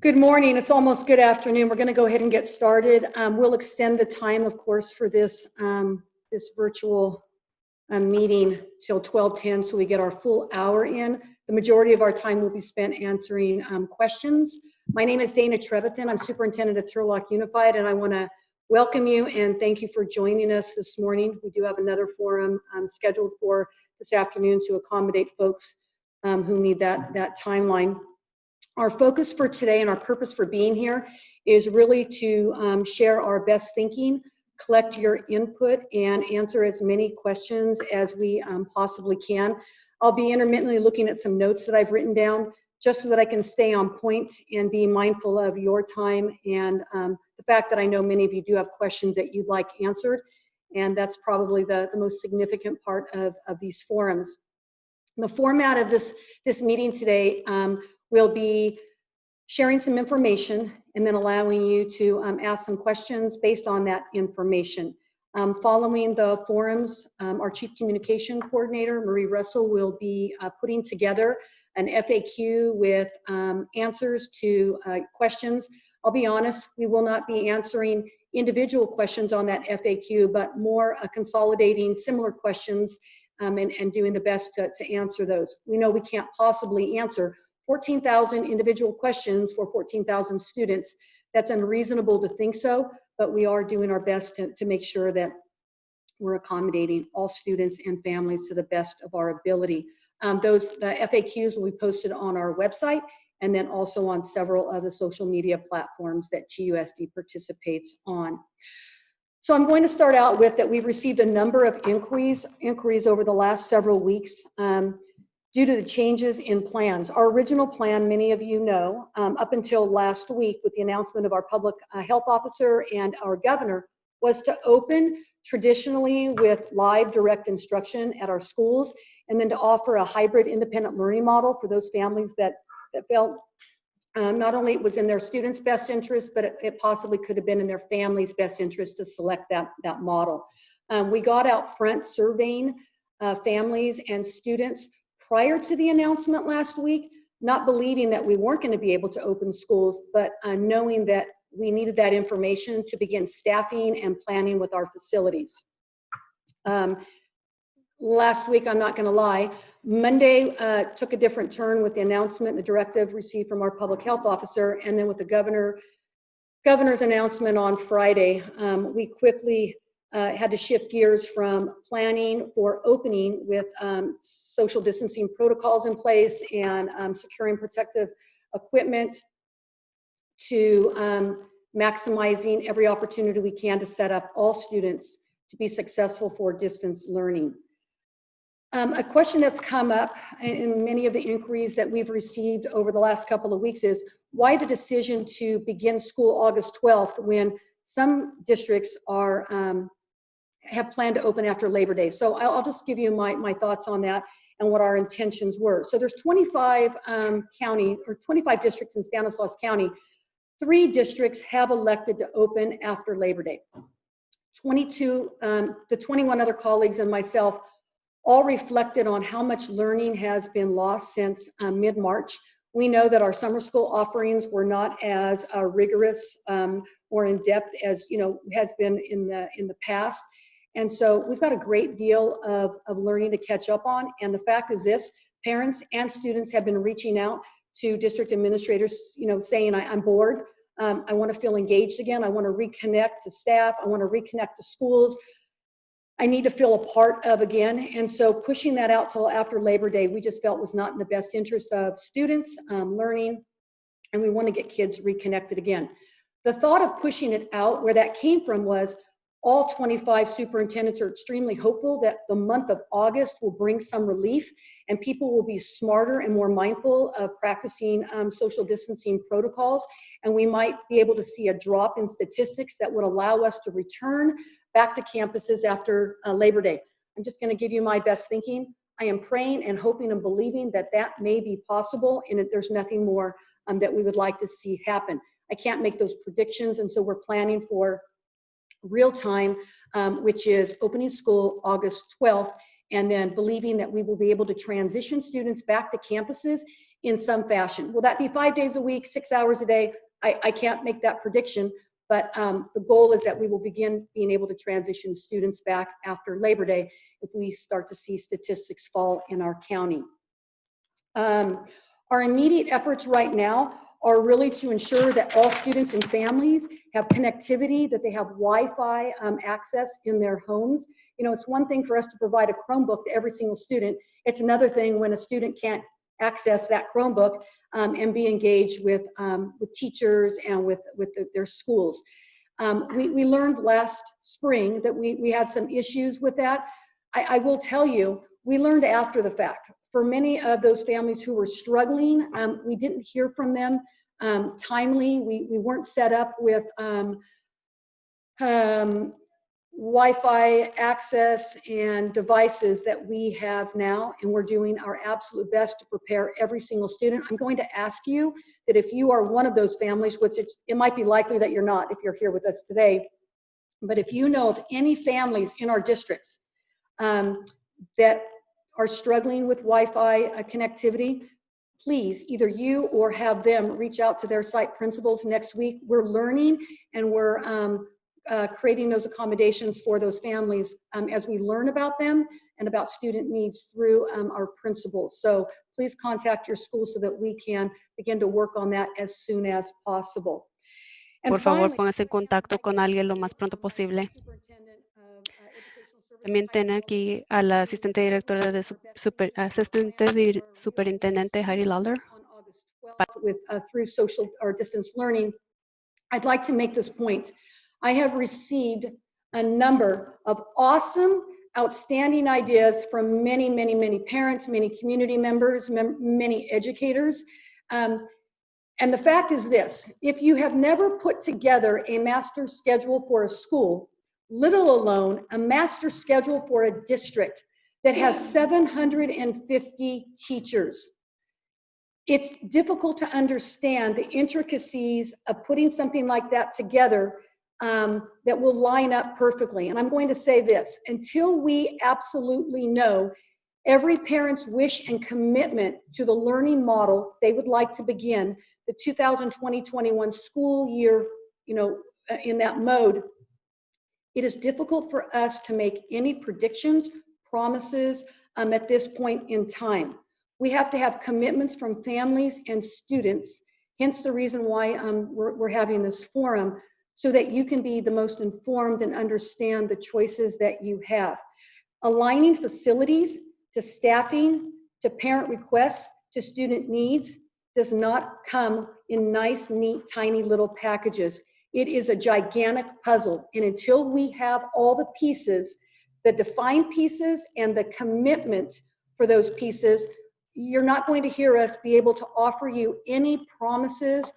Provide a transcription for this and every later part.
Good morning. It's almost good afternoon. We're going to go ahead and get started. We'll extend the time, of course, for this virtual meeting till 12:10, so we get our full hour in. The majority of our time will be spent answering questions. My name is Dana Trevathan. I'm superintendent at Turlock Unified, and I want to welcome you and thank you for joining us this morning. We do have another forum scheduled for this afternoon to accommodate folks who need that timeline. Our focus for today and our purpose for being here is really to share our best thinking, collect your input, and answer as many questions as we possibly can. I'll be intermittently looking at some notes that I've written down just so that I can stay on point and be mindful of your time and the fact that I know many of you do have questions that you'd like answered, and that's probably the most significant part of these forums. The format of this meeting today we'll be sharing some information and then allowing you to ask some questions based on that information. Following the forums, our Chief Communication Coordinator, Marie Russell, will be putting together an FAQ with answers to questions. I'll be honest, we will not be answering individual questions on that FAQ, but more consolidating similar questions and doing the best to answer those. We know we can't possibly answer 14,000 individual questions for 14,000 students. That's unreasonable to think so, but we are doing our best to make sure that we're accommodating all students and families to the best of our ability. The FAQs will be posted on our website and then also on several of the social media platforms that TUSD participates on. So I'm going to start out with that we've received a number of inquiries over the last several weeks due to the changes in plans. Our original plan, many of you know, up until last week with the announcement of our public health officer and our governor, was to open traditionally with live direct instruction at our schools and then to offer a hybrid independent learning model for those families that felt not only it was in their students' best interest, but it possibly could have been in their family's best interest to select that model. We got out front surveying families and students prior to the announcement last week, not believing that we weren't going to be able to open schools, but knowing that we needed that information to begin staffing and planning with our facilities. Last week, I'm not going to lie, Monday took a different turn with the announcement, the directive received from our public health officer, and then with the governor's announcement on Friday, we quickly had to shift gears from planning for opening with social distancing protocols in place and securing protective equipment to maximizing every opportunity we can to set up all students to be successful for distance learning. A question that's come up in many of the inquiries that we've received over the last couple of weeks is why the decision to begin school August 12th when some districts have planned to open after Labor Day. So I'll just give you my thoughts on that and what our intentions were. So there's 25 districts in Stanislaus County. 3 districts have elected to open after Labor Day. The 21 other colleagues and myself all reflected on how much learning has been lost since mid-March. We know that our summer school offerings were not as rigorous or in-depth as has been in the past. And so we've got a great deal of learning to catch up on. And the fact is this, parents and students have been reaching out to district administrators, saying, I'm bored. I want to feel engaged again. I want to reconnect to staff. I want to reconnect to schools. I need to feel a part of again. And so pushing that out till after Labor Day, we just felt was not in the best interest of students learning, and we want to get kids reconnected again. The thought of pushing it out, where that came from was all 25 superintendents are extremely hopeful that the month of August will bring some relief and people will be smarter and more mindful of practicing social distancing protocols. And we might be able to see a drop in statistics that would allow us to return back to campuses after Labor Day. I'm just going to give you my best thinking. I am praying and hoping and believing that that may be possible, and that there's nothing more that we would like to see happen. I can't make those predictions, and so we're planning for real time, which is opening school August 12th, and then believing that we will be able to transition students back to campuses in some fashion. Will that be 5 days a week, 6 hours a day? I can't make that prediction, but the goal is that we will begin being able to transition students back after Labor Day if we start to see statistics fall in our county. Our immediate efforts right now are really to ensure that all students and families have connectivity, that they have Wi-Fi access in their homes. You know, it's one thing for us to provide a Chromebook to every single student. It's another thing when a student can't access that Chromebook and be engaged with teachers and with their schools. We learned last spring that we had some issues with that. I will tell you, we learned after the fact. For many of those families who were struggling, we didn't hear from them timely. We weren't set up with Wi-Fi access and devices that we have now, and we're doing our absolute best to prepare every single student. I'm going to ask you that if you are one of those families, which it might be likely that you're not if you're here with us today, but if you know of any families in our districts that are struggling with Wi-Fi connectivity, please, either you or have them reach out to their site principals next week. We're learning and we're creating those accommodations for those families as we learn about them and about student needs through our principals. So please contact your school so that we can begin to work on that as soon as possible. Por favor, póngase en contacto con alguien lo más pronto posible. También tiene aquí a la asistente directora de superintendente Heidi Lawler. Through social or distance learning, I'd like to make this point. I have received a number of awesome, outstanding ideas from many, many, many parents, many community members, many educators. And the fact is this: if you have never put together a master schedule for a school, little alone a master schedule for a district that has 750 teachers, it's difficult to understand the intricacies of putting something like that together that will line up perfectly. And I'm going to say this: until we absolutely know every parent's wish and commitment to the learning model they would like to begin the 2020-21 school year, in that mode, it is difficult for us to make any predictions, promises at this point in time. We have to have commitments from families and students, hence the reason why we're having this forum, so that you can be the most informed and understand the choices that you have. Aligning facilities to staffing, to parent requests, to student needs does not come in nice, neat, tiny little packages. It is a gigantic puzzle. And until we have all the pieces, the defined pieces and the commitment for those pieces, you're not going to hear us be able to offer you any promises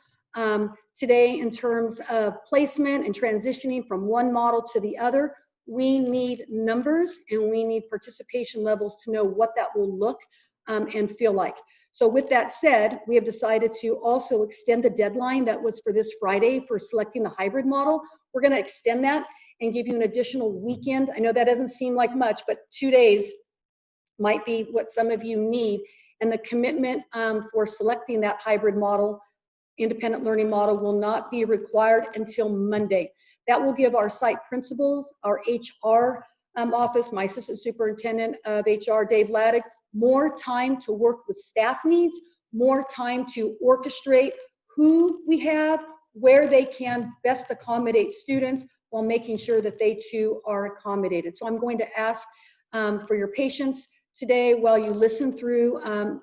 today in terms of placement and transitioning from one model to the other. We need numbers and we need participation levels to know what that will look and feel like. So with that said, we have decided to also extend the deadline that was for this Friday for selecting the hybrid model. We're going to extend that and give you an additional weekend. I know that doesn't seem like much, but 2 days might be what some of you need. And the commitment for selecting that hybrid model, independent learning model, will not be required until Monday. That will give our site principals, our HR office, my assistant superintendent of HR, Dave Laddick, more time to work with staff needs, more time to orchestrate who we have, where they can best accommodate students while making sure that they too are accommodated. So I'm going to ask for your patience today while you listen through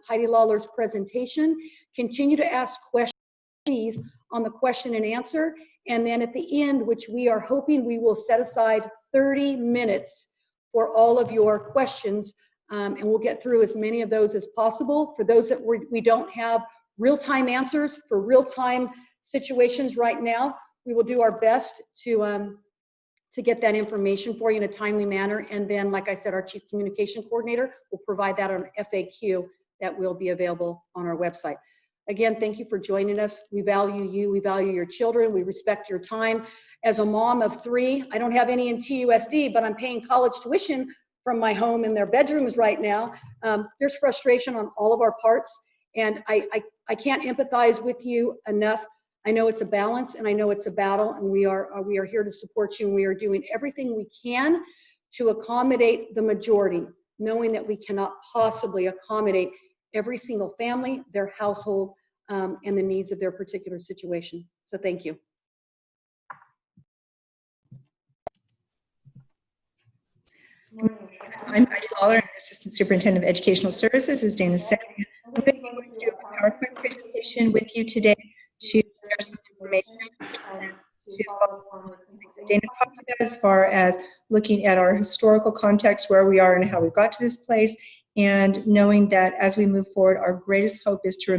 Heidi Lawler's presentation. Continue to ask questions on the question and answer. And then at the end, which we are hoping we will set aside 30 minutes for all of your questions, and we'll get through as many of those as possible. For those that we don't have real-time answers for real-time situations right now, we will do our best to get that information for you in a timely manner. And then, like I said, our Chief Communication Coordinator will provide that on FAQ that will be available on our website. Again, thank you for joining us. We value you. We value your children. We respect your time. As a mom of 3, I don't have any in TUSD, but I'm paying college tuition from my home in their bedrooms right now. There's frustration on all of our parts. And I can't empathize with you enough. I know it's a balance, and I know it's a battle, and we are here to support you, and we are doing everything we can to accommodate the majority, knowing that we cannot possibly accommodate every single family, their household, and the needs of their particular situation. So thank you. I'm Heidi Lawler, I'm Assistant Superintendent of Educational Services, as Dana said. I'm going to be going through a PowerPoint presentation with you today to share some information and to follow on with the things that Dana talked about as far as looking at our historical context, where we are and how we got to this place, and knowing that as we move forward, our greatest hope is to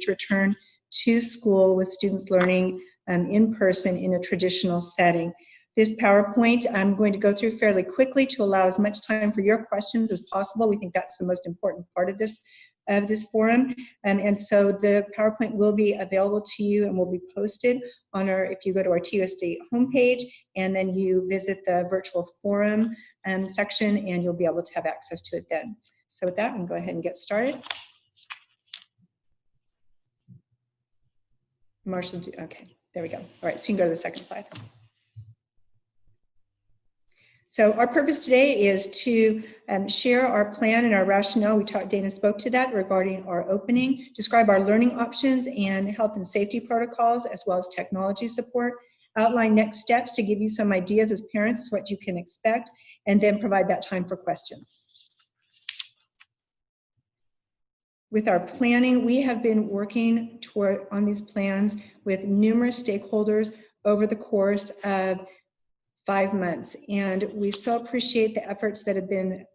return to school with students learning in person in a traditional setting. This PowerPoint I'm going to go through fairly quickly to allow as much time for your questions as possible. We think that's the most important part of this forum. And so the PowerPoint will be available to you and will be posted on if you go to our TUSD homepage and then you visit the virtual forum section, and you'll be able to have access to it then. So with that, we can go ahead and get started. Marshall, okay, there we go. All right, so you can go to the second slide. So our purpose today is to share our plan and our rationale. Dana spoke to that regarding our opening, describe our learning options and health and safety protocols, as well as technology support, outline next steps to give you some ideas as parents, what you can expect, and then provide that time for questions. With our planning, we have been working on these plans with numerous stakeholders over the course of 5 months, and we so appreciate the efforts that have been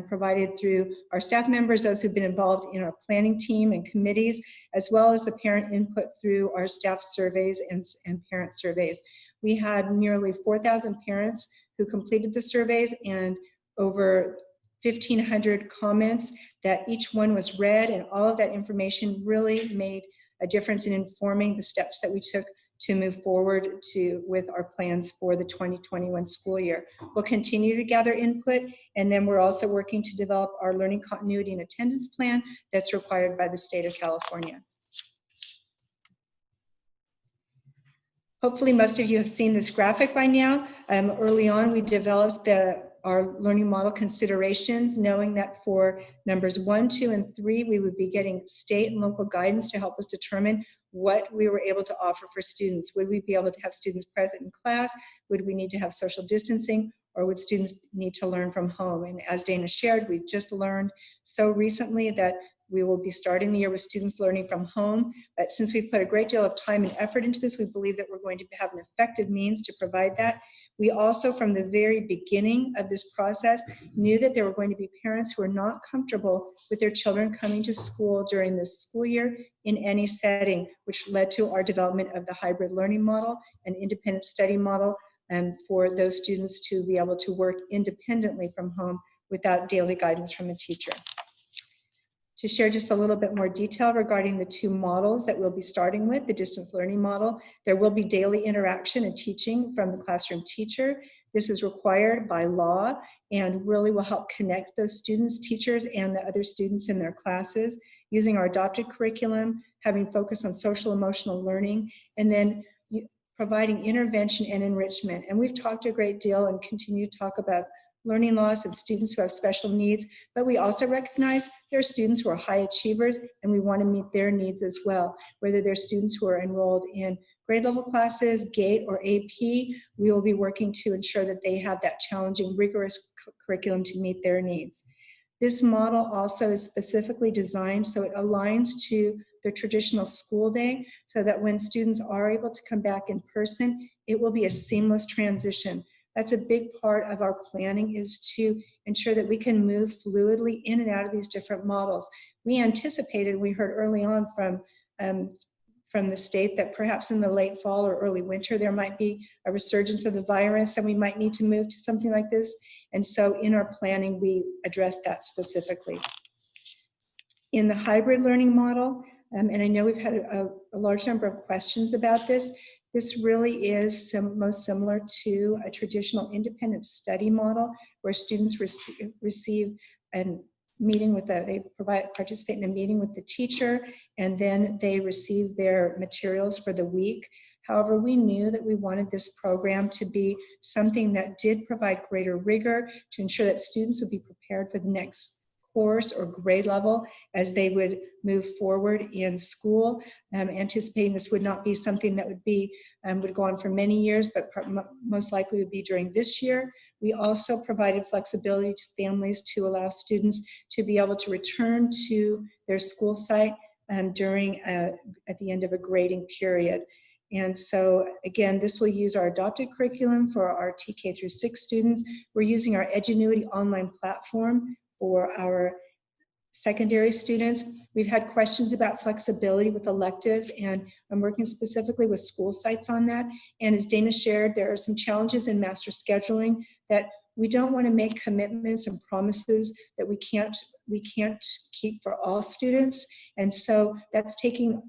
provided through our staff members, those who've been involved in our planning team and committees, as well as the parent input through our staff surveys and parent surveys. We had nearly 4,000 parents who completed the surveys and over 1,500 comments that each one was read, and all of that information really made a difference in informing the steps that we took to move forward with our plans for the 2021 school year. We'll continue to gather input, and then we're also working to develop our learning continuity and attendance plan that's required by the state of California. Hopefully most of you have seen this graphic by now. Early on, we developed our learning model considerations, knowing that for numbers 1, 2, and 3, we would be getting state and local guidance to help us determine what we were able to offer for students. Would we be able to have students present in class? Would we need to have social distancing? Or would students need to learn from home? And as Dana shared, we just learned so recently that we will be starting the year with students learning from home. But since we've put a great deal of time and effort into this, we believe that we're going to have an effective means to provide that. We also, from the very beginning of this process, knew that there were going to be parents who were not comfortable with their children coming to school during this school year in any setting, which led to our development of the hybrid learning model, an independent study model, for those students to be able to work independently from home without daily guidance from a teacher. To share just a little bit more detail regarding the 2 models that we'll be starting with, the distance learning model, there will be daily interaction and teaching from the classroom teacher. This is required by law and really will help connect those students, teachers, and the other students in their classes using our adopted curriculum, having focus on social emotional learning, and then providing intervention and enrichment. And we've talked a great deal and continue to talk about learning loss and students who have special needs, but we also recognize there are students who are high achievers, and we want to meet their needs as well. Whether they're students who are enrolled in grade level classes, GATE, or AP, we will be working to ensure that they have that challenging, rigorous curriculum to meet their needs. This model also is specifically designed so it aligns to the traditional school day, so that when students are able to come back in person, it will be a seamless transition. That's a big part of our planning, is to ensure that we can move fluidly in and out of these different models. We anticipated, we heard early on from the state that perhaps in the late fall or early winter, there might be a resurgence of the virus and we might need to move to something like this. And so in our planning, we addressed that specifically. In the hybrid learning model, and I know we've had a large number of questions about this, this really is most similar to a traditional independent study model where students receive an meeting with they participate in a meeting with the teacher, and then they receive their materials for the week. However, we knew that we wanted this program to be something that did provide greater rigor to ensure that students would be prepared for the next course or grade level as they would move forward in school, anticipating this would not be something that would go on for many years, but most likely would be during this year. We also provided flexibility to families to allow students to be able to return to their school site at the end of a grading period. And so again, this will use our adopted curriculum for our TK through 6 students. We're using our Edgenuity online platform for our secondary students. We've had questions about flexibility with electives, and I'm working specifically with school sites on that. And as Dana shared, there are some challenges in master scheduling that we don't want to make commitments and promises that we can't keep for all students. And so that's taking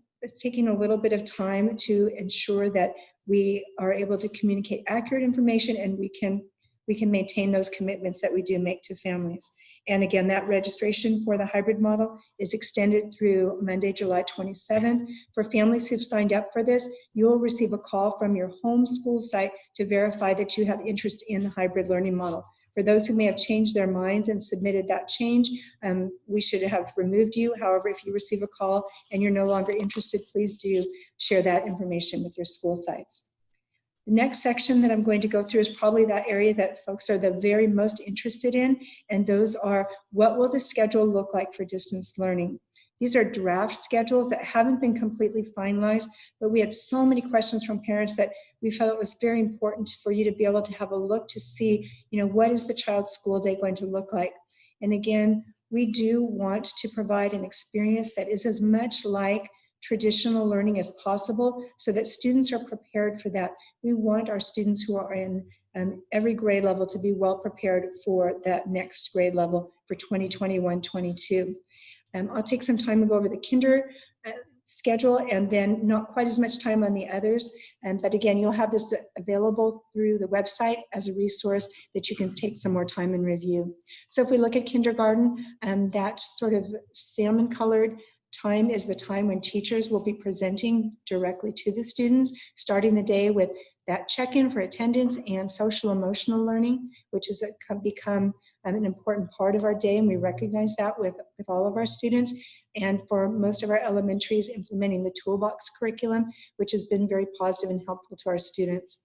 a little bit of time to ensure that we are able to communicate accurate information, and we can maintain those commitments that we do make to families. And again, that registration for the hybrid model is extended through Monday, July 27th. For families who've signed up for this, you will receive a call from your home school site to verify that you have interest in the hybrid learning model. For those who may have changed their minds and submitted that change, we should have removed you. However, if you receive a call and you're no longer interested, please do share that information with your school sites. The next section that I'm going to go through is probably that area that folks are the very most interested in, and those are, what will the schedule look like for distance learning? These are draft schedules that haven't been completely finalized, but we had so many questions from parents that we felt it was very important for you to be able to have a look to see, what is the child's school day going to look like? And again, we do want to provide an experience that is as much like traditional learning as possible so that students are prepared for that. We want our students who are in every grade level to be well prepared for that next grade level for 2021-22. I'll take some time to go over the kinder schedule and then not quite as much time on the others. But again, you'll have this available through the website as a resource that you can take some more time and review. So if we look at kindergarten, that sort of salmon colored time is the time when teachers will be presenting directly to the students, starting the day with that check-in for attendance and social emotional learning, which has become an important part of our day, and we recognize that with all of our students. And for most of our elementaries, implementing the toolbox curriculum, which has been very positive and helpful to our students.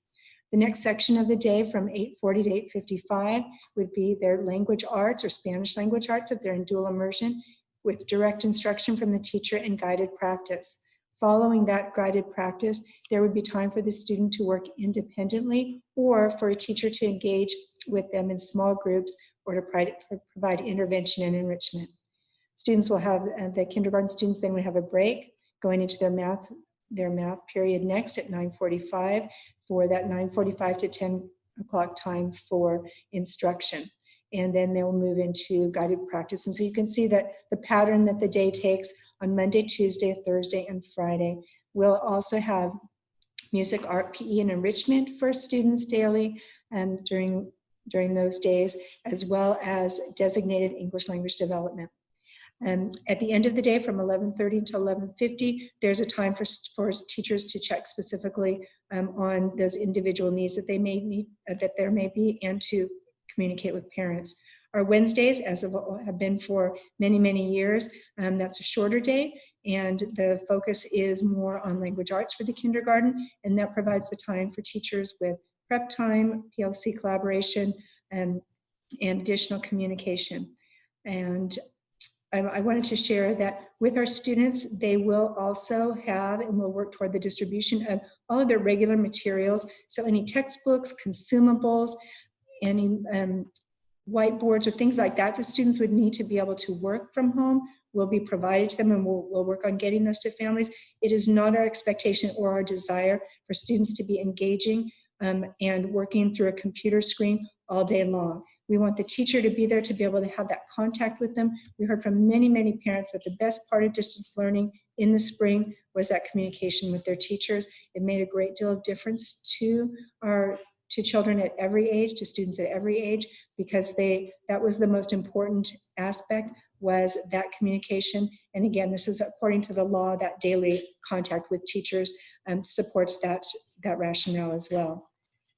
The next section of the day from 8:40 to 8:55 would be their language arts or Spanish language arts if they're in dual immersion, with direct instruction from the teacher and guided practice. Following that guided practice, there would be time for the student to work independently or for a teacher to engage with them in small groups or to provide intervention and enrichment. Students will have, the kindergarten students then would have a break going into their math period next at 9:45 for that 9:45 to 10 o'clock time for instruction. And then they'll move into guided practice. And so you can see that the pattern that the day takes on Monday, Tuesday, Thursday, and Friday. We'll also have music, art, PE, and enrichment for students daily during those days, as well as designated English language development. At the end of the day, from 11:30 to 11:50, there's a time for teachers to check specifically on those individual needs that there may be, and to communicate with parents. Our Wednesdays, as have been for many, many years, that's a shorter day, and the focus is more on language arts for the kindergarten, and that provides the time for teachers with prep time, PLC collaboration, and additional communication. And I wanted to share that with our students, they will also have and will work toward the distribution of all of their regular materials. So any textbooks, consumables, any whiteboards or things like that the students would need to be able to work from home will be provided to them, and we'll work on getting those to families. It is not our expectation or our desire for students to be engaging and working through a computer screen all day long. We want the teacher to be there to be able to have that contact with them. We heard from many, many parents that the best part of distance learning in the spring was that communication with their teachers. It made a great deal of difference to children at every age, to students at every age, because that was the most important aspect, was that communication. And again, this is according to the law, that daily contact with teachers supports that rationale as well.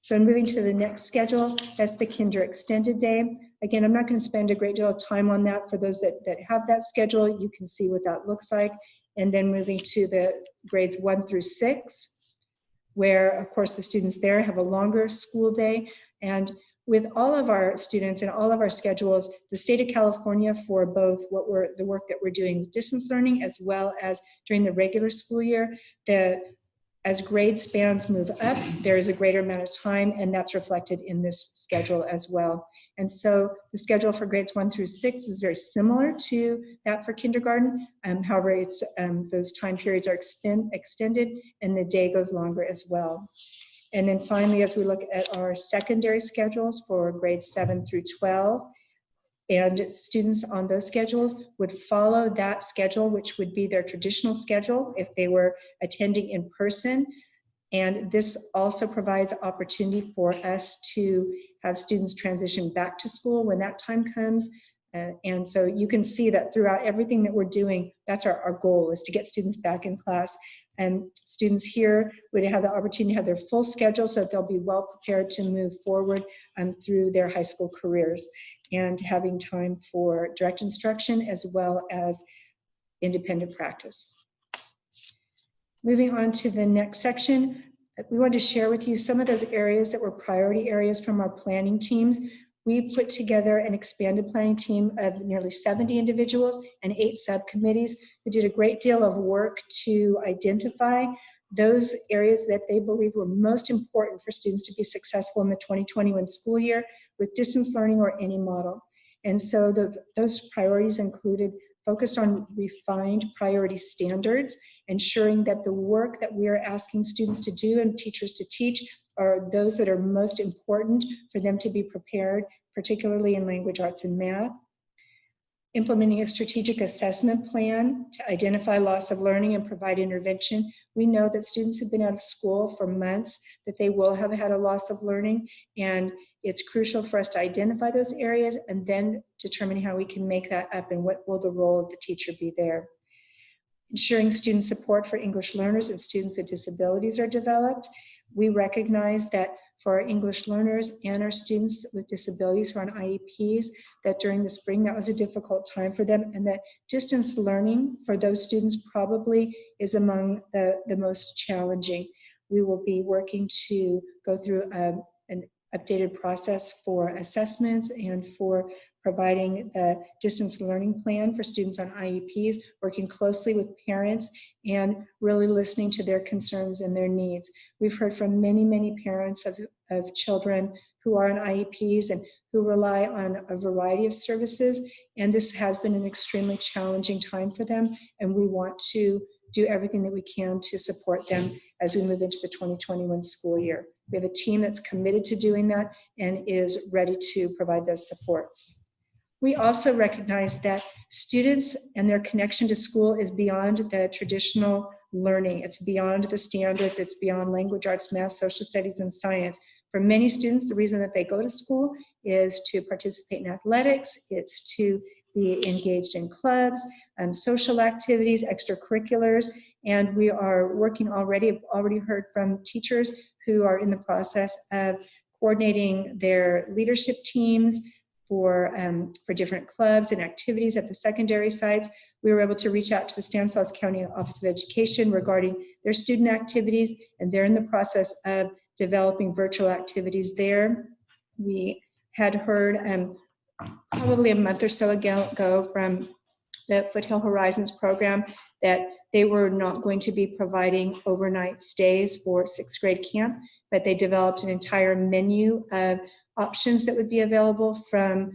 So moving to the next schedule, that's the Kinder Extended Day. Again, I'm not going to spend a great deal of time on that. For those that have that schedule, you can see what that looks like. And then moving to the grades 1 through 6, where, of course, the students there have a longer school day. And with all of our students and all of our schedules, the state of California, for both the work that we're doing with distance learning as well as during the regular school year, as grade spans move up, there is a greater amount of time, and that's reflected in this schedule as well. And so the schedule for grades 1 through 6 is very similar to that for kindergarten. However, it's those time periods are extended and the day goes longer as well. And then finally, as we look at our secondary schedules for grades 7 through 12, and students on those schedules would follow that schedule, which would be their traditional schedule if they were attending in person. And this also provides opportunity for us to have students transition back to school when that time comes. And so you can see that throughout everything that we're doing, that's our goal, is to get students back in class. And students here would have the opportunity to have their full schedule so that they'll be well prepared to move forward through their high school careers, and having time for direct instruction as well as independent practice. Moving on to the next section, we wanted to share with you some of those areas that were priority areas from our planning teams. We put together an expanded planning team of nearly 70 individuals and 8 subcommittees who did a great deal of work to identify those areas that they believed were most important for students to be successful in the 2021 school year with distance learning or any model. And so those priorities included focus on refined priority standards, ensuring that the work that we are asking students to do and teachers to teach are those that are most important for them to be prepared, particularly in language arts and math. Implementing a strategic assessment plan to identify loss of learning and provide intervention. We know that students have been out of school for months, that they will have had a loss of learning, and it's crucial for us to identify those areas and then determine how we can make that up and what will the role of the teacher be there. Ensuring student support for English learners and students with disabilities are developed. We recognize that for our English learners and our students with disabilities who are on IEPs, that during the spring that was a difficult time for them, and that distance learning for those students probably is among the most challenging. We will be working to go through an updated process for assessments and for providing the distance learning plan for students on IEPs, working closely with parents and really listening to their concerns and their needs. We've heard from many, many parents of children who are on IEPs and who rely on a variety of services, and this has been an extremely challenging time for them, and we want to do everything that we can to support them as we move into the 2021 school year. We have a team that's committed to doing that and is ready to provide those supports. We also recognize that students and their connection to school is beyond the traditional learning. It's beyond the standards. It's beyond language arts, math, social studies, and science. For many students, the reason that they go to school is to participate in athletics. It's to be engaged in clubs, social activities, extracurriculars, and we are working already. I've already heard from teachers who are in the process of coordinating their leadership teams for different clubs and activities at the secondary sites. We were able to reach out to the Stanislaus County Office of Education regarding their student activities, and they're in the process of developing virtual activities there. We had heard probably a month or so ago from the Foothill Horizons program that they were not going to be providing overnight stays for 6th grade camp, but they developed an entire menu of options that would be available, from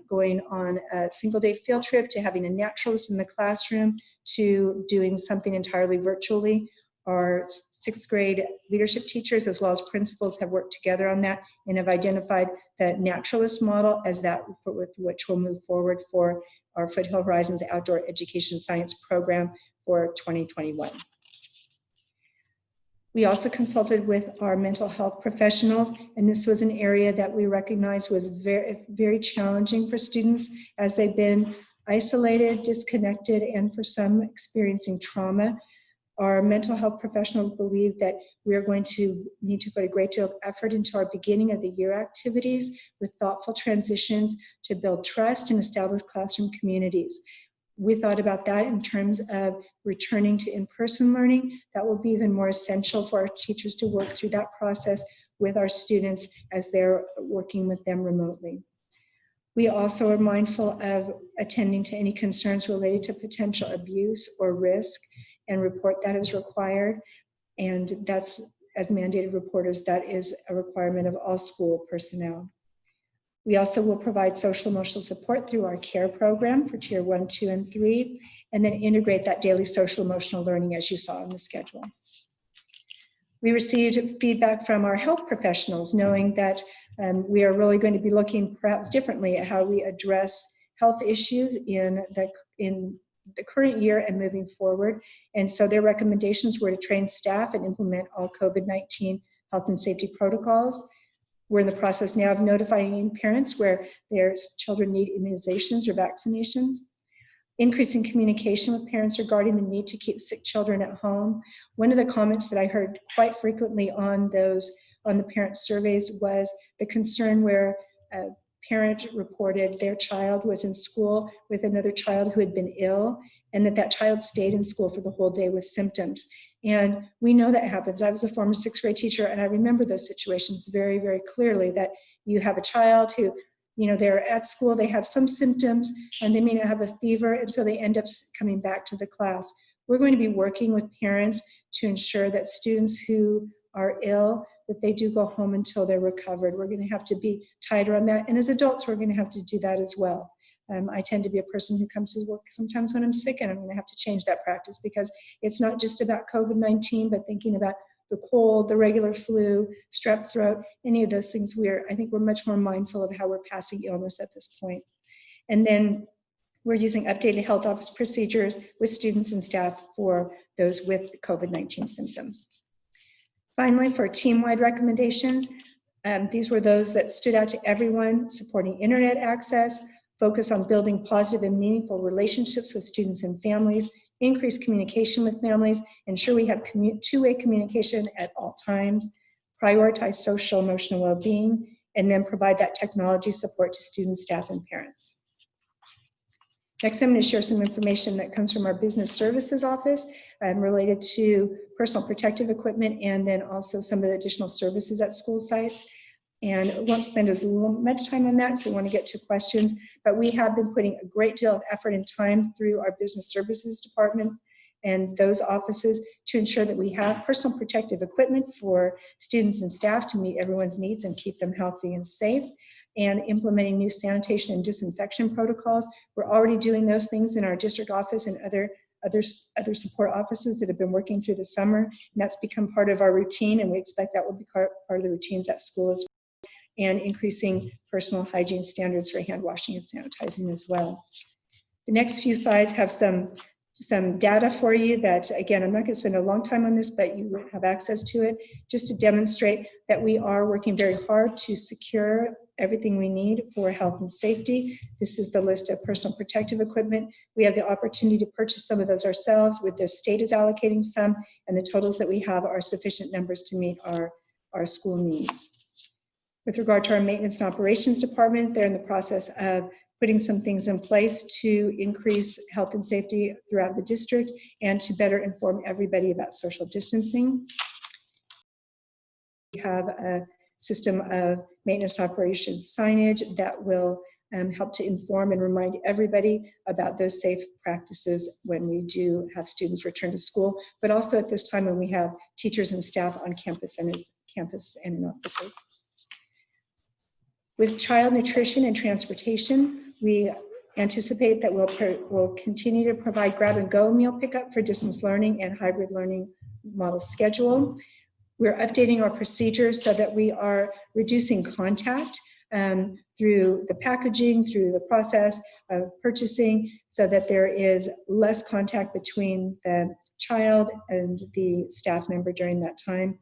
going on a single day field trip to having a naturalist in the classroom to doing something entirely virtually. Our 6th grade leadership teachers as well as principals have worked together on that and have identified the naturalist model as that with which we'll move forward for our Foothill Horizons Outdoor Education Science program for 2021. We also consulted with our mental health professionals, and this was an area that we recognized was very, very challenging for students as they've been isolated, disconnected, and for some experiencing trauma. Our mental health professionals believe that we are going to need to put a great deal of effort into our beginning of the year activities with thoughtful transitions to build trust and establish classroom communities. We thought about that in terms of returning to in-person learning. That will be even more essential for our teachers to work through that process with our students as they're working with them remotely. We also are mindful of attending to any concerns related to potential abuse or risk and report that as required. And that's, as mandated reporters, that is a requirement of all school personnel. We also will provide social emotional support through our CARE program for Tier 1, 2, and 3, and then integrate that daily social emotional learning as you saw in the schedule. We received feedback from our health professionals, knowing that we are really going to be looking perhaps differently at how we address health issues in the current year and moving forward. And so their recommendations were to train staff and implement all COVID-19 health and safety protocols. We're in the process now of notifying parents where their children need immunizations or vaccinations. Increasing communication with parents regarding the need to keep sick children at home. One of the comments that I heard quite frequently on the parent surveys was the concern where a parent reported their child was in school with another child who had been ill, and that child stayed in school for the whole day with symptoms. And we know that happens. I was a former sixth grade teacher, and I remember those situations very, very clearly, that you have a child who, they're at school, they have some symptoms, and they may not have a fever, and so they end up coming back to the class. We're going to be working with parents to ensure that students who are ill, that they do go home until they're recovered. We're going to have to be tighter on that. And as adults, we're going to have to do that as well. I tend to be a person who comes to work sometimes when I'm sick, and I'm going to have to change that practice, because it's not just about COVID-19, but thinking about the cold, the regular flu, strep throat, any of those things. I think we're much more mindful of how we're passing illness at this point. And then we're using updated health office procedures with students and staff for those with COVID-19 symptoms. Finally, for team-wide recommendations, these were those that stood out to everyone: supporting internet access, focus on building positive and meaningful relationships with students and families, increase communication with families, ensure we have two-way communication at all times, prioritize social emotional well-being, and then provide that technology support to students, staff, and parents. Next, I'm going to share some information that comes from our business services office related to personal protective equipment, and then also some of the additional services at school sites. And I won't spend as much time on that, so I want to get to questions. But we have been putting a great deal of effort and time through our business services department and those offices to ensure that we have personal protective equipment for students and staff to meet everyone's needs and keep them healthy and safe, and implementing new sanitation and disinfection protocols. We're already doing those things in our district office and other support offices that have been working through the summer, and that's become part of our routine, and we expect that will be part of the routines at school as well. And increasing personal hygiene standards for hand washing and sanitizing as well. The next few slides have some data for you that, again, I'm not going to spend a long time on this, but you have access to it, just to demonstrate that we are working very hard to secure everything we need for health and safety. This is the list of personal protective equipment. We have the opportunity to purchase some of those ourselves, with the state is allocating some, and the totals that we have are sufficient numbers to meet our school needs. With regard to our maintenance and operations department, they're in the process of putting some things in place to increase health and safety throughout the district and to better inform everybody about social distancing. We have a system of maintenance operations signage that will help to inform and remind everybody about those safe practices when we do have students return to school, but also at this time when we have teachers and staff on campus and in offices. With child nutrition and transportation, we anticipate that we'll continue to provide grab-and-go meal pickup for distance learning and hybrid learning model schedule. We're updating our procedures so that we are reducing contact through the packaging, through the process of purchasing, so that there is less contact between the child and the staff member during that time.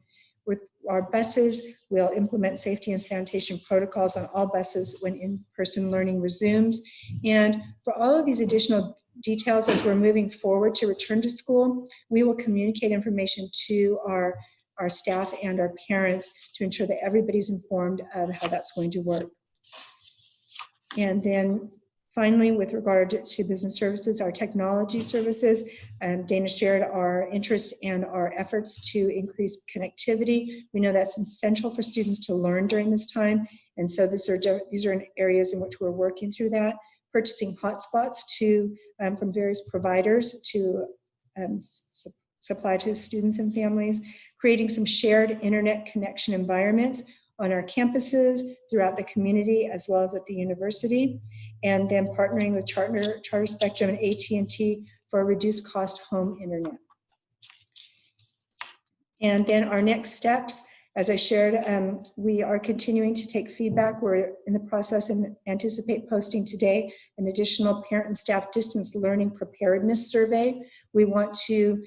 With our buses, we'll implement safety and sanitation protocols on all buses when in-person learning resumes. And for all of these additional details as we're moving forward to return to school, we will communicate information to our staff and our parents to ensure that everybody's informed of how that's going to work. And then finally, with regard to business services, our technology services, Dana shared our interest and our efforts to increase connectivity. We know that's essential for students to learn during this time. And so these are areas in which we're working through that. Purchasing hotspots from various providers to supply to students and families. Creating some shared internet connection environments on our campuses, throughout the community, as well as at the university, and then partnering with Charter Spectrum and AT&T for a reduced cost home internet. And then our next steps, as I shared, we are continuing to take feedback. We're in the process and anticipate posting today an additional parent and staff distance learning preparedness survey. We want to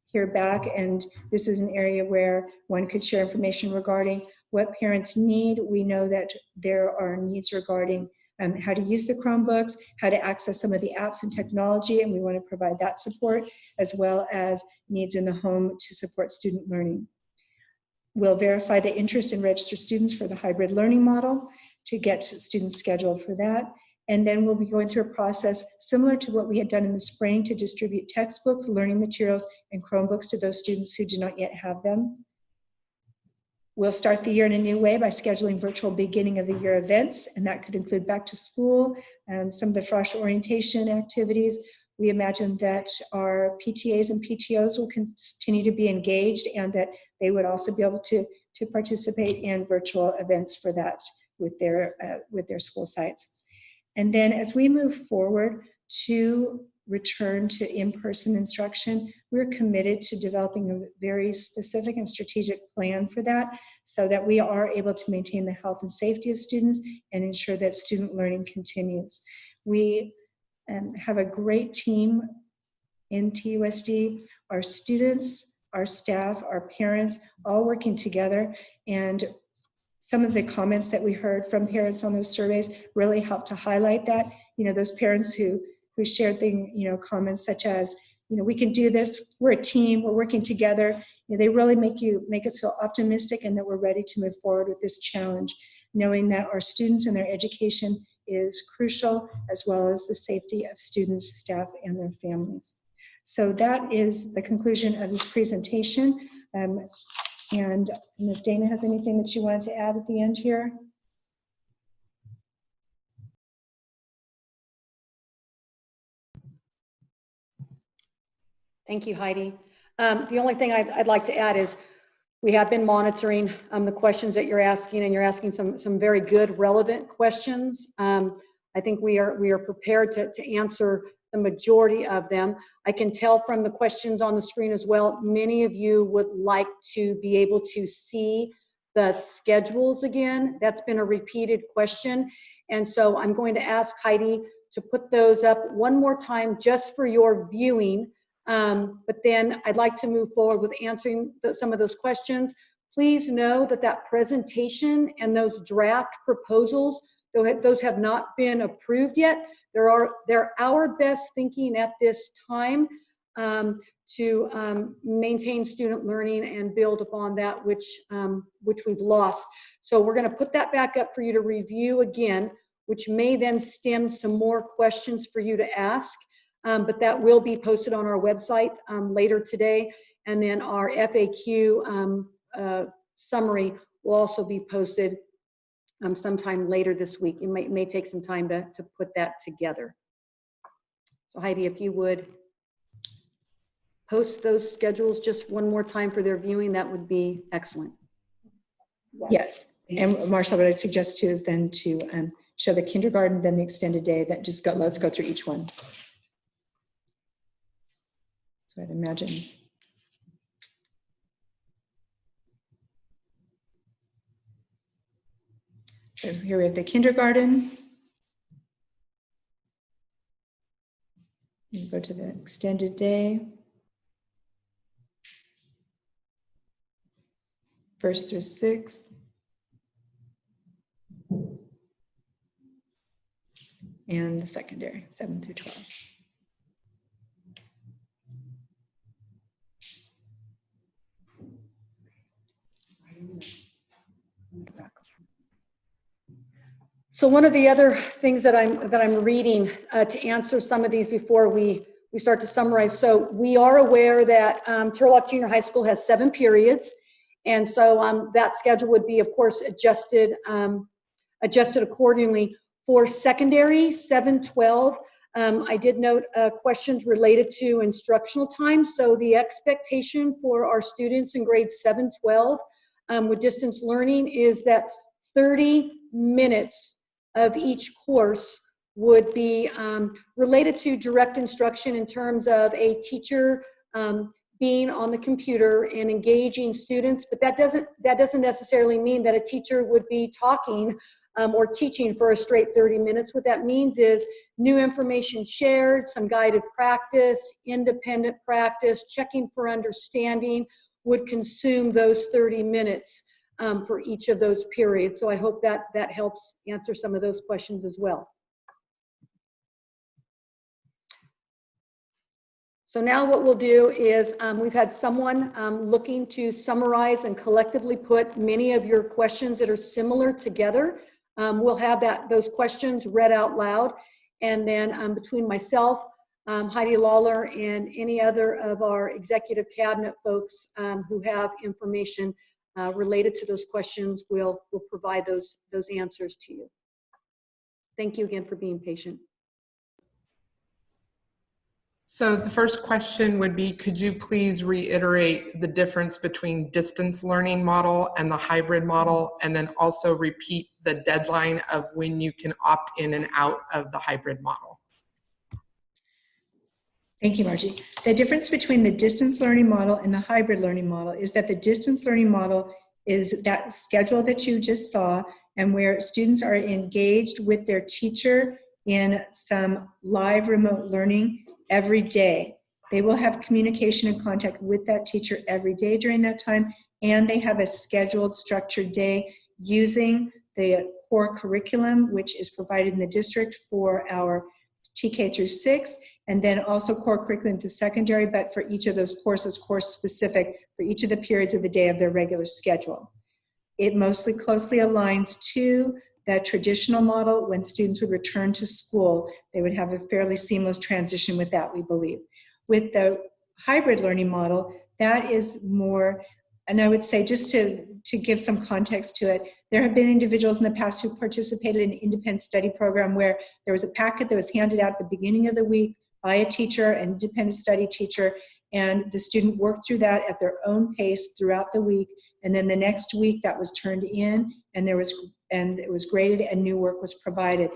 hear back, and this is an area where one could share information regarding what parents need. We know that there are needs regarding how to use the Chromebooks, how to access some of the apps and technology, and we want to provide that support, as well as needs in the home to support student learning. We'll verify the interest and register students for the hybrid learning model to get students scheduled for that. And then we'll be going through a process similar to what we had done in the spring to distribute textbooks, learning materials, and Chromebooks to those students who do not yet have them. We'll start the year in a new way by scheduling virtual beginning of the year events, and that could include back to school, some of the Frosh orientation activities. We imagine that our PTAs and PTOs will continue to be engaged, and that they would also be able to participate in virtual events for that with their school sites. And then as we move forward to return to in-person instruction, we're committed to developing a very specific and strategic plan for that, so that we are able to maintain the health and safety of students and ensure that student learning continues. We have a great team in TUSD, our students, our staff, our parents, all working together, and some of the comments that we heard from parents on those surveys really helped to highlight that. Those parents who shared comments such as, we can do this, we're a team, we're working together. They really make us feel optimistic and that we're ready to move forward with this challenge, knowing that our students and their education is crucial, as well as the safety of students, staff, and their families. So that is the conclusion of this presentation. And if Dana has anything that you wanted to add at the end here. Thank you, Heidi. The only thing I'd like to add is we have been monitoring the questions that you're asking, and you're asking some very good, relevant questions. I think we are prepared to answer the majority of them. I can tell from the questions on the screen as well, many of you would like to be able to see the schedules again. That's been a repeated question. And so I'm going to ask Heidi to put those up one more time just for your viewing. But then I'd like to move forward with answering some of those questions. Please know that presentation and those draft proposals, those have not been approved yet. They're our best thinking at this time to maintain student learning and build upon that which we've lost. So we're going to put that back up for you to review again, which may then stem some more questions for you to ask. But that will be posted on our website later today. And then our FAQ summary will also be posted sometime later this week. It may take some time to put that together. So Heidi, if you would post those schedules just one more time for their viewing, that would be excellent. Yes. And Marshall, what I'd suggest too is then to show the kindergarten, then the extended day. That just let's go through each one. So I'd imagine. So here we have the kindergarten. You go to the extended day. 1st through 6th. And the secondary, 7 through 12. So one of the other things that I'm reading to answer some of these before we start to summarize. So we are aware that Turlock Junior High School has 7 periods, and so that schedule would be, of course, adjusted accordingly. For secondary 7-12, I did note questions related to instructional time. So the expectation for our students in grades 7-12 with distance learning is that 30 minutes of each course would be related to direct instruction in terms of a teacher being on the computer and engaging students, but that doesn't necessarily mean that a teacher would be talking or teaching for a straight 30 minutes. What that means is new information shared, some guided practice, independent practice, checking for understanding would consume those 30 minutes for each of those periods. So I hope that helps answer some of those questions as well. So now what we'll do is we've had someone looking to summarize and collectively put many of your questions that are similar together. We'll have those questions read out loud, and then between myself, Heidi Lawler, and any other of our executive cabinet folks who have information related to those questions, we'll provide those answers to you. Thank you again for being patient. So the first question would be, could you please reiterate the difference between distance learning model and the hybrid model, and then also repeat the deadline of when you can opt in and out of the hybrid model? Thank you, Margie. The difference between the distance learning model and the hybrid learning model is that the distance learning model is that schedule that you just saw, and where students are engaged with their teacher in some live remote learning every day. They will have communication and contact with that teacher every day during that time, and they have a scheduled, structured day using the core curriculum, which is provided in the district for our TK through 6, and then also core curriculum to secondary, but for each of those courses, course specific for each of the periods of the day of their regular schedule. It mostly closely aligns to that traditional model. When students would return to school, they would have a fairly seamless transition with that, we believe. With the hybrid learning model, that is more, and I would say, just to give some context to it, there have been individuals in the past who participated in an independent study program where there was a packet that was handed out at the beginning of the week by a teacher, an independent study teacher, and the student worked through that at their own pace throughout the week, and then the next week that was turned in, and it was graded and new work was provided.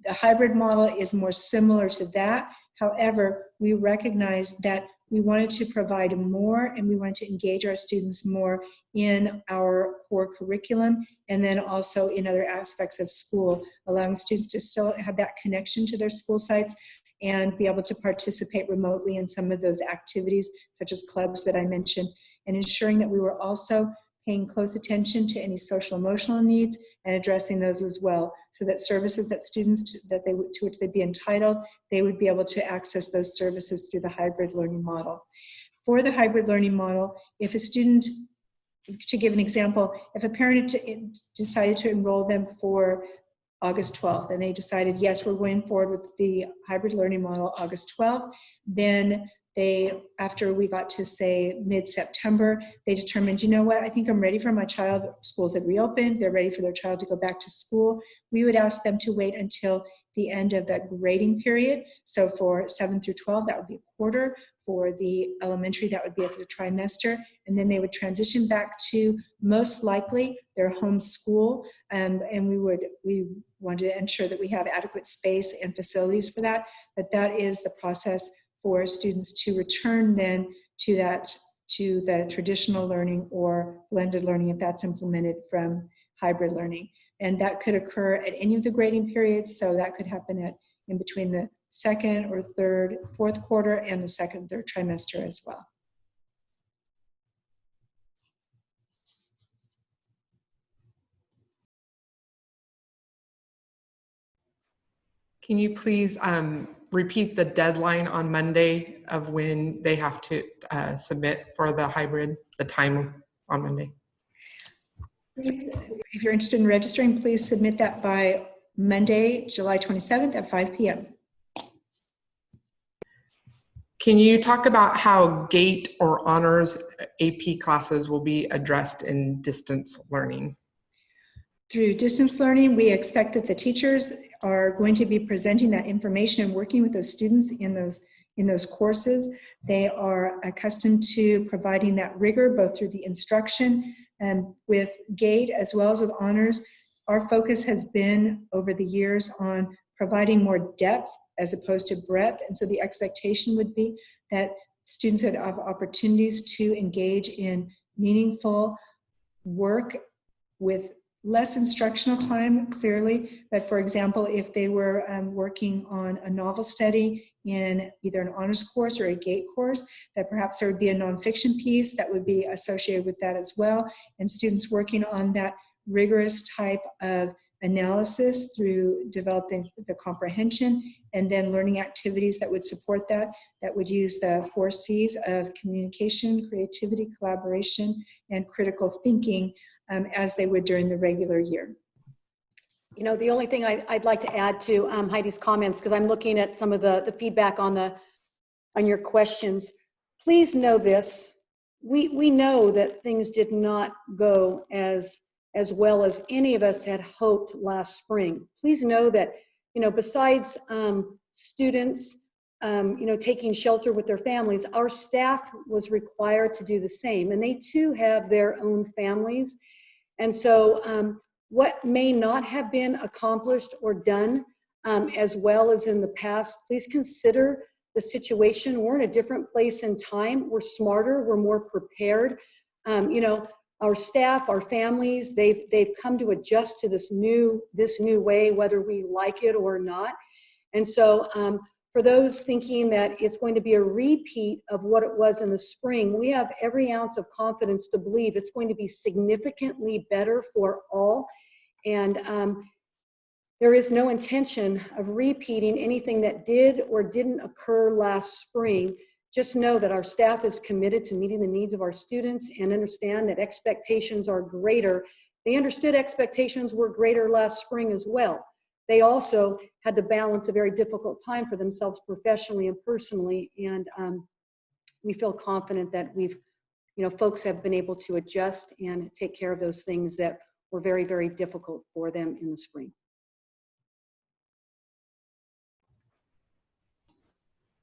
The hybrid model is more similar to that. However, we recognize that we wanted to provide more, and we wanted to engage our students more in our core curriculum, and then also in other aspects of school, allowing students to still have that connection to their school sites and be able to participate remotely in some of those activities, such as clubs that I mentioned, and ensuring that we were also paying close attention to any social emotional needs and addressing those as well, so that services that students to which they'd be entitled, they would be able to access those services through the hybrid learning model. For the hybrid learning model, if a student, to give an example, if a parent decided to enroll them for August 12th, and they decided, yes, we're going forward with the hybrid learning model August 12th, then they, after we got to say mid-September, they determined, you know what, I think I'm ready for my child. Schools had reopened, they're ready for their child to go back to school. We would ask them to wait until the end of that grading period. So for 7 through 12, that would be a quarter. For the elementary, that would be at the trimester. And then they would transition back to, most likely, their home school. And we wanted to ensure that we have adequate space and facilities for that. But that is the process for students to return then to the traditional learning or blended learning, if that's implemented from hybrid learning. And that could occur at any of the grading periods. So that could happen in between the second or third, fourth quarter and the second, third trimester as well. Can you please repeat the deadline on Monday of when they have to submit for the hybrid, the time on Monday? Please, if you're interested in registering, please submit that by Monday, July 27th at 5 p.m. Can you talk about how GATE or honors AP classes will be addressed in distance learning? Through distance learning, we expect that the teachers are going to be presenting that information and working with those students in those courses. They are accustomed to providing that rigor both through the instruction and with GATE as well as with honors. Our focus has been over the years on providing more depth as opposed to breadth, and so the expectation would be that students would have opportunities to engage in meaningful work with less instructional time, clearly, but for example, if they were working on a novel study in either an honors course or a GATE course, that perhaps there would be a nonfiction piece that would be associated with that as well, and students working on that rigorous type of analysis through developing the comprehension, and then learning activities that would support that would use the 4 C's of communication, creativity, collaboration, and critical thinking as they would during the regular year. You know, the only thing I'd like to add to Heidi's comments, because I'm looking at some of the feedback on your questions. Please know this, we know that things did not go as well as any of us had hoped last spring. Please know that, you know, besides students, you know, taking shelter with their families, our staff was required to do the same, and they too have their own families. And so what may not have been accomplished or done as well as in the past, please consider the situation. We're in a different place in time. We're smarter, we're more prepared. You know, our staff, our families, they've come to adjust to this new way, whether we like it or not. And so for those thinking that it's going to be a repeat of what it was in the spring, we have every ounce of confidence to believe it's going to be significantly better for all. And there is no intention of repeating anything that did or didn't occur last spring. Just know that our staff is committed to meeting the needs of our students and understand that expectations are greater. They understood expectations were greater last spring as well. They also had to balance a very difficult time for themselves professionally and personally. And we feel confident that folks have been able to adjust and take care of those things that were very, very difficult for them in the spring.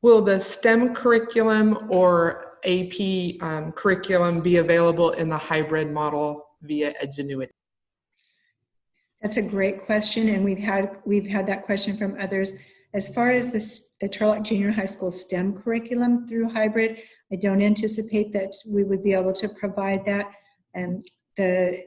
Will the STEM curriculum or AP curriculum be available in the hybrid model via Edgenuity? That's a great question, and we've had that question from others. As far as the Turlock Junior High School STEM curriculum through hybrid, I don't anticipate that we would be able to provide that. And the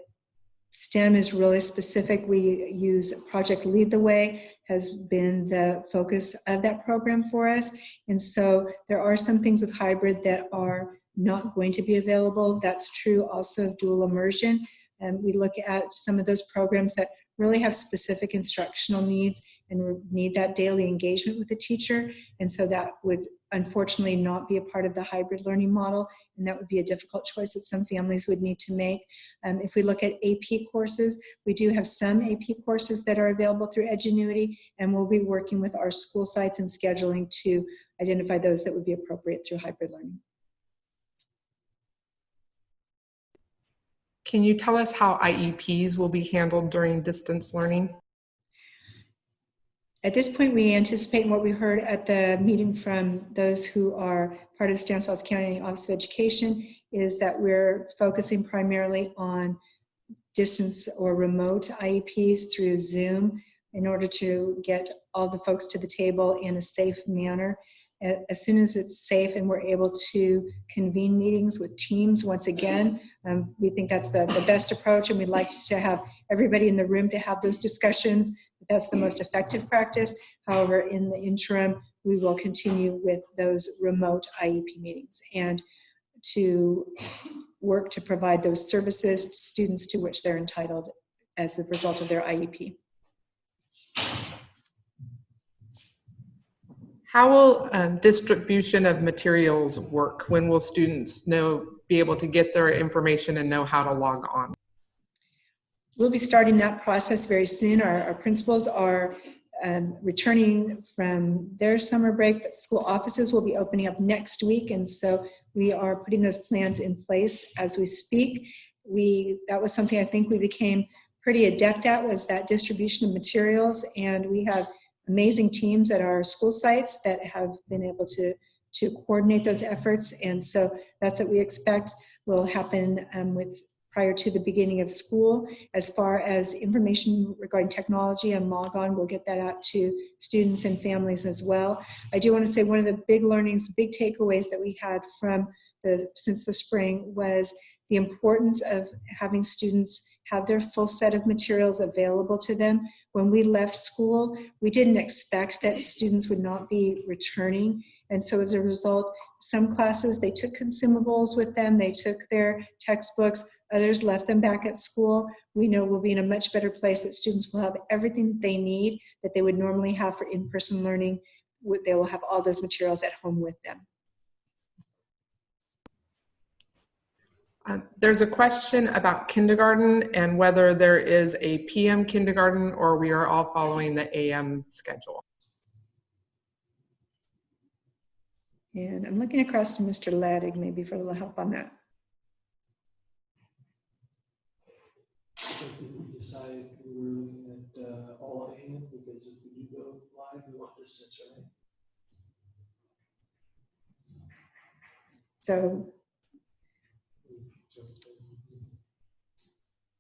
STEM is really specific. We use Project Lead the Way, has been the focus of that program for us. And so there are some things with hybrid that are not going to be available. That's true also of dual immersion. And we look at some of those programs that really have specific instructional needs and need that daily engagement with the teacher. And so that would unfortunately not be a part of the hybrid learning model. And that would be a difficult choice that some families would need to make. If we look at AP courses, we do have some AP courses that are available through Edgenuity, and we'll be working with our school sites and scheduling to identify those that would be appropriate through hybrid learning. Can you tell us how IEPs will be handled during distance learning? At this point, we anticipate what we heard at the meeting from those who are part of Stanislaus County Office of Education is that we're focusing primarily on distance or remote IEPs through Zoom in order to get all the folks to the table in a safe manner. As soon as it's safe and we're able to convene meetings with teams once again, we think that's the best approach, and we'd like to have everybody in the room to have those discussions. That's the most effective practice. However, in the interim, we will continue with those remote IEP meetings and to work to provide those services to students to which they're entitled as a result of their IEP. How will distribution of materials work? When will students be able to get their information and know how to log on? We'll be starting that process very soon. Our principals are returning from their summer break. The school offices will be opening up next week, and so we are putting those plans in place as we speak. That was something I think we became pretty adept at, was that distribution of materials, and we have amazing teams at our school sites that have been able to coordinate those efforts, and so that's what we expect will happen prior to the beginning of school. As far as information regarding technology and log on, we'll get that out to students and families as well. I do want to say one of the big learnings, big takeaways that we had since the spring was the importance of having students have their full set of materials available to them. When we left school, we didn't expect that students would not be returning. And so as a result, some classes, they took consumables with them, they took their textbooks, others left them back at school. We know we'll be in a much better place, that students will have everything they need that they would normally have for in-person learning. They will have all those materials at home with them. There's a question about kindergarten and whether there is a PM kindergarten or we are all following the AM schedule. And I'm looking across to Mr. Ladig maybe for a little help on that. We decided we were looking at all AM, because if we do go live, we want distance, right? So,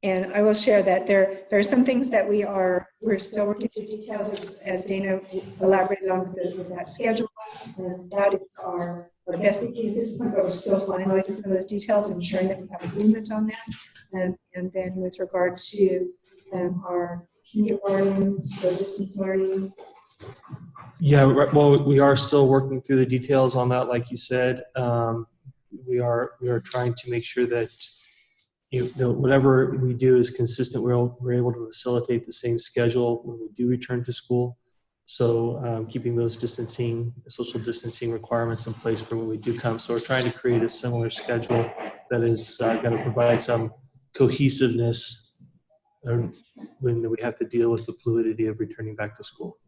and I will share that there are some things that we're still working through details, as Dana elaborated on with that schedule. And that is our best thinking at this point, but we're still finalizing some of those details and ensuring that we have agreement on that. And then with regard to our kindergarten, the distance learning. Yeah, well, we are still working through the details on that, like you said. We are trying to make sure that whatever we do is consistent. We're able to facilitate the same schedule when we do return to school. So keeping those social distancing requirements in place for when we do come. So we're trying to create a similar schedule that is going to provide some cohesiveness when we have to deal with the fluidity of returning back to school.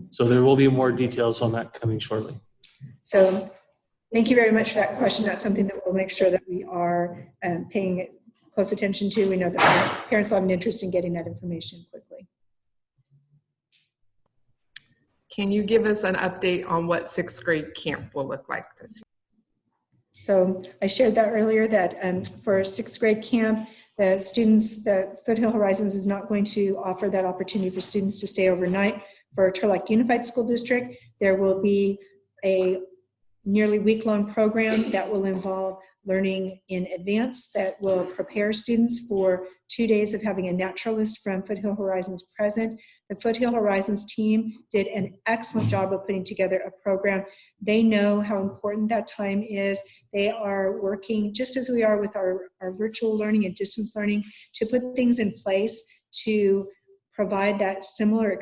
So there will be more details on that coming shortly. So thank you very much for that question. That's something that we'll make sure that we are paying close attention to. We know that parents will have an interest in getting that information quickly. Can you give us an update on what 6th grade camp will look like this year? So I shared that earlier, that for 6th grade camp, the Foothill Horizons is not going to offer that opportunity for students to stay overnight. For Turlock Unified School District, there will be a nearly week-long program that will involve learning in advance, that will prepare students for 2 days of having a naturalist from Foothill Horizons present. The Foothill Horizons team did an excellent job of putting together a program. They know how important that time is. They are working, just as we are with our virtual learning and distance learning, to put things in place to provide that similar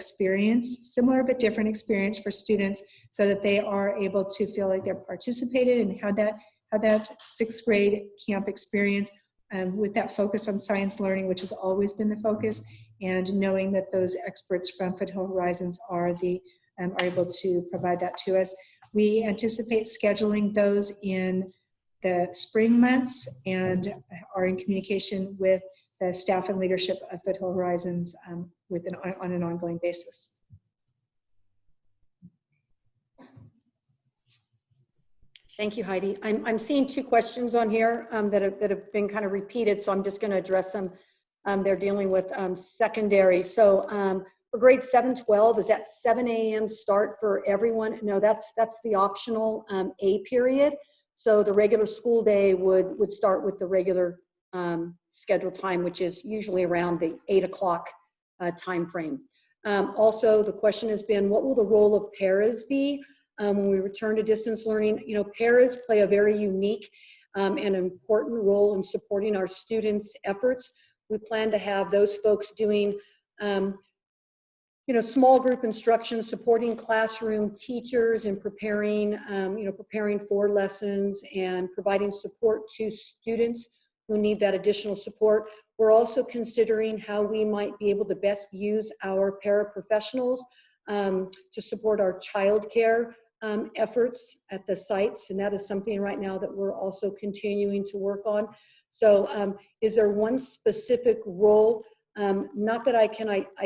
but different experience for students, so that they are able to feel like they're participated and had that 6th grade camp experience with that focus on science learning, which has always been the focus, and knowing that those experts from Foothill Horizons are able to provide that to us. We anticipate scheduling those in the spring months and are in communication with the staff and leadership of Foothill Horizons on an ongoing basis. Thank you, Heidi. I'm seeing 2 questions on here that have been kind of repeated, so I'm just going to address them. They're dealing with secondary. So for grade 7-12, is that 7 a.m. start for everyone? No, that's the optional A period. So the regular school day would start with the regular scheduled time, which is usually around the 8 o'clock time frame. Also, the question has been, what will the role of paras be when we return to distance learning? You know, paras play a very unique and important role in supporting our students' efforts. We plan to have those folks doing small group instruction, supporting classroom teachers and preparing, preparing for lessons and providing support to students who need that additional support. We're also considering how we might be able to best use our paraprofessionals to support our childcare efforts at the sites, and that is something right now that we're also continuing to work on. So is there one specific role? Not that I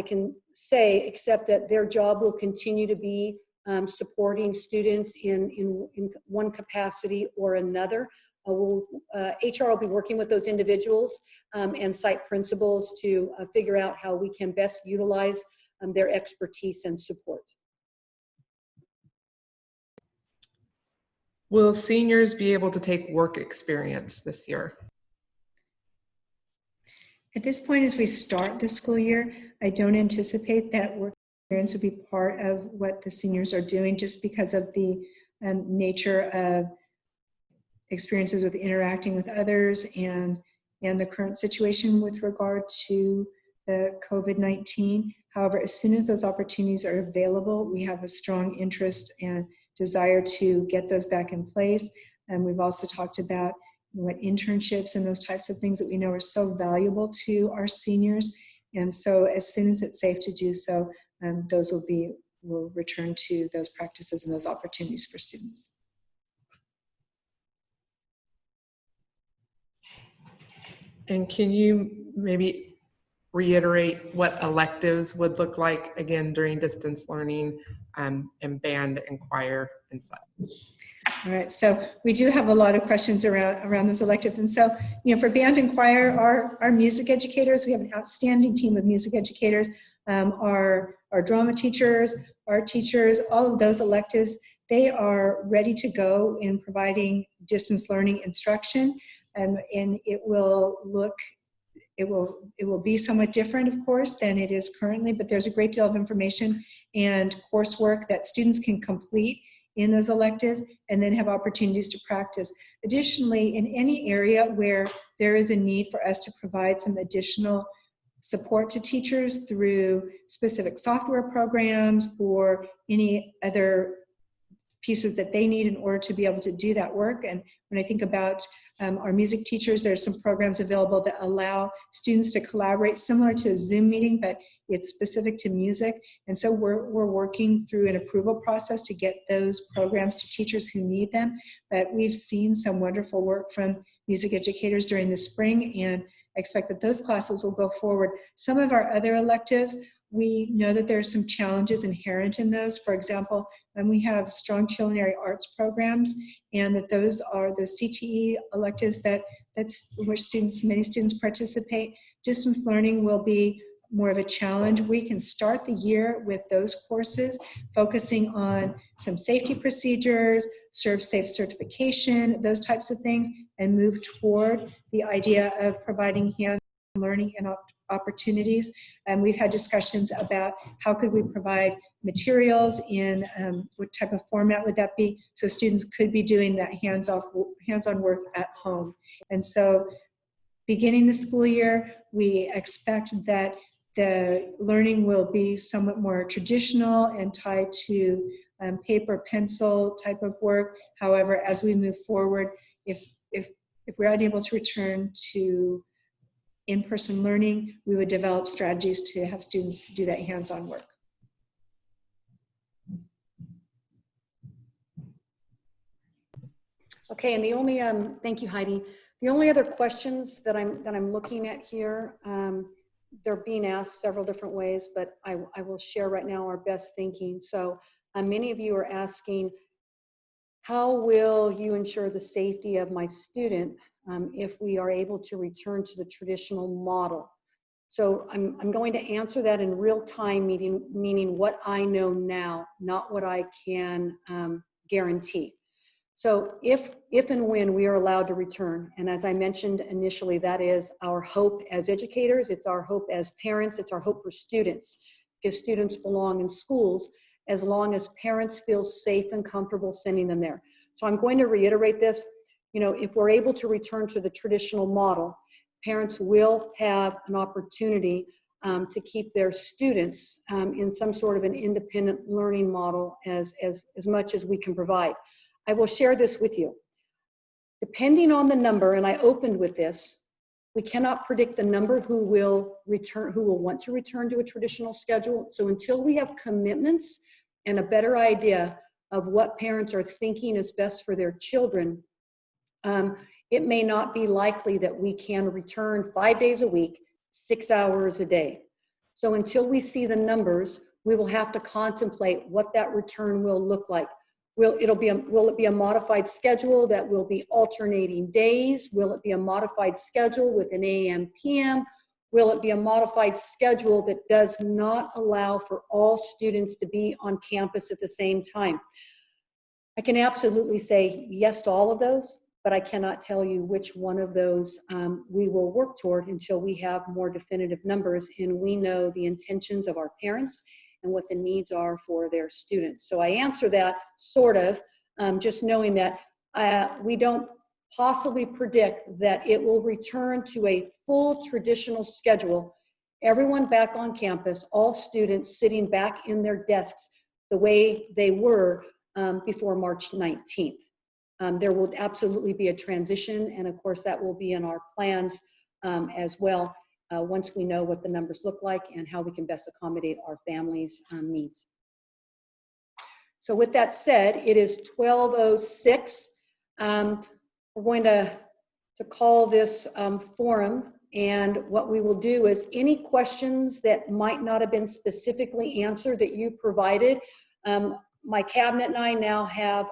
can say, except that their job will continue to be supporting students in one capacity or another. HR will be working with those individuals and site principals to figure out how we can best utilize their expertise and support. Will seniors be able to take work experience this year? At this point, as we start the school year, I don't anticipate that work experience will be part of what the seniors are doing, just because of the nature of experiences with interacting with others and the current situation with regard to the COVID-19. However, as soon as those opportunities are available, we have a strong interest and desire to get those back in place. And we've also talked about what internships and those types of things that we know are so valuable to our seniors. And so as soon as it's safe to do so, those will return to those practices and those opportunities for students. And can you maybe reiterate what electives would look like again during distance learning, and band and choir and such? All right, so we do have a lot of questions around those electives. And so, for band and choir, our music educators, we have an outstanding team of music educators, our drama teachers, art teachers, all of those electives, they are ready to go in providing distance learning instruction. And it will be somewhat different, of course, than it is currently, but there's a great deal of information and coursework that students can complete in those electives and then have opportunities to practice. Additionally, in any area where there is a need for us to provide some additional support to teachers through specific software programs or any other pieces that they need in order to be able to do that work. And when I think about our music teachers, there's some programs available that allow students to collaborate similar to a Zoom meeting, but it's specific to music. And so we're working through an approval process to get those programs to teachers who need them. But we've seen some wonderful work from music educators during the spring, and I expect that those classes will go forward. Some of our other electives, we know that there are some challenges inherent in those. For example, we have strong culinary arts programs, and that those are the CTE electives that's which many students participate. Distance learning will be more of a challenge. We can start the year with those courses, focusing on some safety procedures, ServSafe certification, those types of things, and move toward the idea of providing hands-on learning and opportunities. And we've had discussions about how could we provide materials in what type of format would that be, so students could be doing that hands-on work at home. And so beginning the school year, we expect that the learning will be somewhat more traditional and tied to paper, pencil type of work. However, as we move forward, if we're unable to return to in-person learning, we would develop strategies to have students do that hands-on work. Okay, and the only, thank you, Heidi. The only other questions that I'm looking at here, they're being asked several different ways, but I will share right now our best thinking. So many of you are asking, how will you ensure the safety of my student if we are able to return to the traditional model? So I'm going to answer that in real time, meaning what I know now, not what I can guarantee. So if and when we are allowed to return, and as I mentioned initially, that is our hope as educators, it's our hope as parents, it's our hope for students, because students belong in schools as long as parents feel safe and comfortable sending them there. So I'm going to reiterate this. If we're able to return to the traditional model, parents will have an opportunity to keep their students in some sort of an independent learning model as much as we can provide. I will share this with you. Depending on the number, and I opened with this, we cannot predict the number who will want to return to a traditional schedule. So until we have commitments and a better idea of what parents are thinking is best for their children, it may not be likely that we can return 5 days a week, 6 hours a day. So until we see the numbers, we will have to contemplate what that return will look like. Will it be a modified schedule that will be alternating days? Will it be a modified schedule with an AM, PM? Will it be a modified schedule that does not allow for all students to be on campus at the same time? I can absolutely say yes to all of those, but I cannot tell you which one of those we will work toward until we have more definitive numbers and we know the intentions of our parents and what the needs are for their students. So I answer that sort of just knowing that we don't possibly predict that it will return to a full traditional schedule, everyone back on campus, all students sitting back in their desks the way they were before March 19th. There will absolutely be a transition, and of course that will be in our plans as well once we know what the numbers look like and how we can best accommodate our families' needs. So with that said, it is 12:06. We're going to call this forum, and what we will do is any questions that might not have been specifically answered that you provided, my cabinet and I now have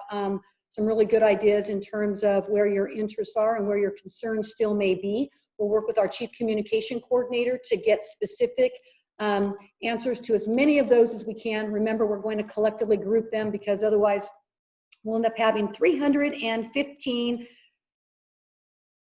some really good ideas in terms of where your interests are and where your concerns still may be. We'll work with our Chief Communication Coordinator to get specific answers to as many of those as we can. Remember, we're going to collectively group them because otherwise we'll end up having 315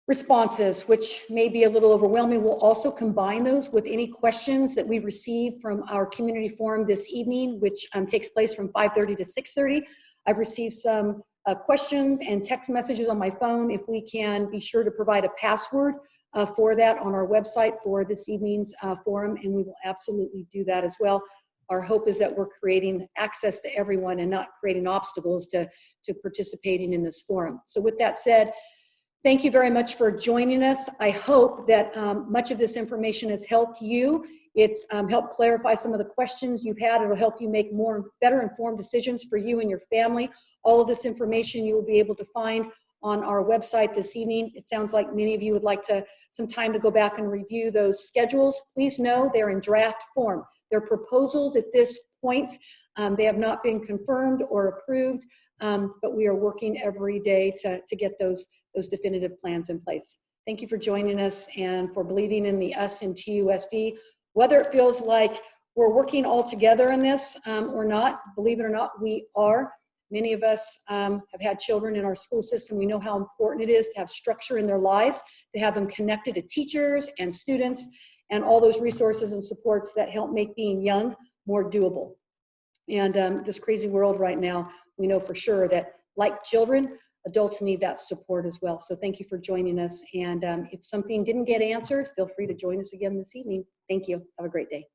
responses, which may be a little overwhelming. We'll also combine those with any questions that we receive from our community forum this evening, which takes place from 5:30 to 6:30. I've received some questions and text messages on my phone. If we can be sure to provide a password for that on our website for this evening's forum, and we will absolutely do that as well. Our hope is that we're creating access to everyone and not creating obstacles to participating in this forum. So with that said, thank you very much for joining us. I hope that much of this information has helped you. It's helped clarify some of the questions you've had. It'll help you make better informed decisions for you and your family. All of this information you will be able to find on our website this evening. It sounds like many of you would like some time to go back and review those schedules. Please know they're in draft form. They're proposals at this point. They have not been confirmed or approved, but we are working every day to get those definitive plans in place. Thank you for joining us and for believing in the us in TUSD. Whether it feels like we're working all together in this or not, believe it or not, we are. Many of us have had children in our school system. We know how important it is to have structure in their lives, to have them connected to teachers and students and all those resources and supports that help make being young more doable. And this crazy world right now, we know for sure that like children, adults need that support as well. So thank you for joining us. And if something didn't get answered, feel free to join us again this evening. Thank you. Have a great day.